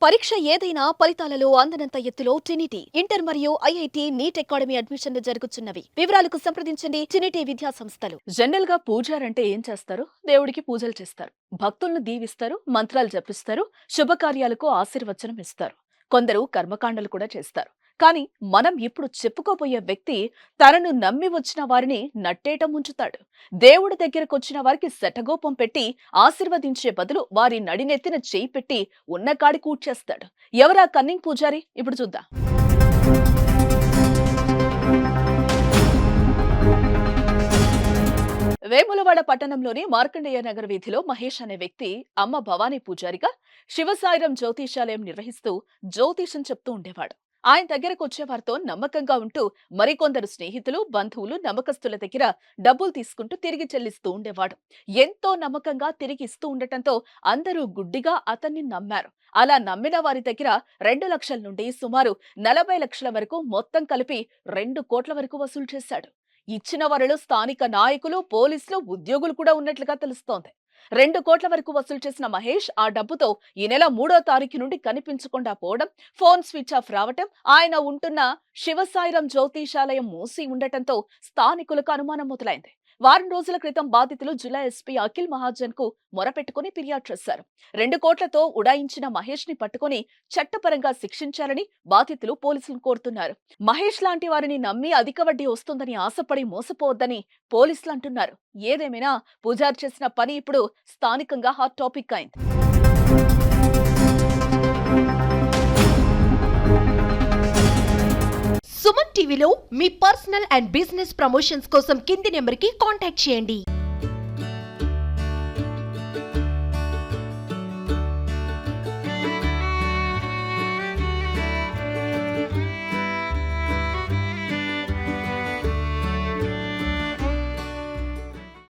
పరీక్ష ఏదైనా ఫలితాలలో అందనంత ఎత్తులో ట్రినిటీ ఇంటర్ మరియు ఐఐటి నీట్ అకాడమీ అడ్మిషన్లు జరుగుతున్నవి. వివరాలకు సంప్రదించండి ట్రినిటీ విద్యా సంస్థలు. జనరల్ గా పూజారంటే ఏం చేస్తారు? దేవుడికి పూజలు చేస్తారు, భక్తులను దీవిస్తారు, మంత్రాలు జపిస్తారు, శుభకార్యాలకు ఆశీర్వచనం ఇస్తారు. కొందరు కర్మకాండలు కూడా చేస్తారు. కానీ మనం ఇప్పుడు చెప్పుకోబోయే వ్యక్తి తనను నమ్మి వచ్చిన వారిని నట్టేట ముంచుతాడు. దేవుడి దగ్గరకొచ్చిన వారికి శటగోపం పెట్టి ఆశీర్వదించే బదులు వారి నడినెత్తిన చేయి పెట్టి ఉన్న కాడి కూర్చేస్తాడు. ఎవరా కన్నింగ్ పూజారి? ఇప్పుడు చూద్దాం. వేములవాడ పట్టణంలోని మార్కండేయ నగర్ వీధిలో మహేష్ అనే వ్యక్తి అమ్మ భవానీ పూజారిగా శివసాయిరం జ్యోతిషాలయం నిర్వహిస్తూ జ్యోతిషం చెప్తూ ఉండేవాడు. ఆయన దగ్గరకు వచ్చేవారితో నమ్మకంగా ఉంటూ మరికొందరు స్నేహితులు, బంధువులు, నమ్మకస్తుల దగ్గర డబ్బులు తీసుకుంటూ తిరిగి చెల్లిస్తూ ఉండేవాడు. ఎంతో నమ్మకంగా తిరిగి ఇస్తూ ఉండటంతో అందరూ గుడ్డిగా అతన్ని నమ్మారు. అలా నమ్మిన వారి దగ్గర 2 లక్షల నుండి సుమారు 40 లక్షల వరకు మొత్తం కలిపి 2 కోట్ల వరకు వసూలు చేశాడు. ఇచ్చిన వారిలో స్థానిక నాయకులు, పోలీసులు, ఉద్యోగులు కూడా ఉన్నట్లుగా తెలుస్తోంది. 2 కోట్ల వరకు వసూలు చేసిన మహేష్ ఆ డబ్బుతో ఈ నెల 3వ తారీఖు నుండి కనిపించకుండా పోవడం, ఫోన్ స్విచ్ ఆఫ్ రావటం, ఆయన ఉంటున్న శివసాయిరం జ్యోతిషాలయం మూసి ఉండటంతో స్థానికులకు అనుమానం మొదలైంది. వారం రోజుల క్రితం బాధితులు జిల్లా ఎస్పీ అఖిల్ మహాజన్ కు మొరపెట్టుకుని ఫిర్యాదు చేశారు. 2 కోట్లతో ఉడాయించిన మహేష్ ని పట్టుకుని చట్టపరంగా శిక్షించాలని బాధితులు పోలీసులను కోరుతున్నారు. మహేష్ లాంటి వారిని నమ్మి అధిక వడ్డీ వస్తుందని ఆశపడి మోసపోవద్దని పోలీసులు అంటున్నారు. ఏదేమైనా పూజారి చేసిన పని ఇప్పుడు స్థానికంగా హాట్ టాపిక్ అయింది. సుమన్ టీవీలో మీ పర్సనల్ అండ్ బిజినెస్ ప్రమోషన్స్ కోసం కింది నెంబర్కి కాంటాక్ట్ చేయండి.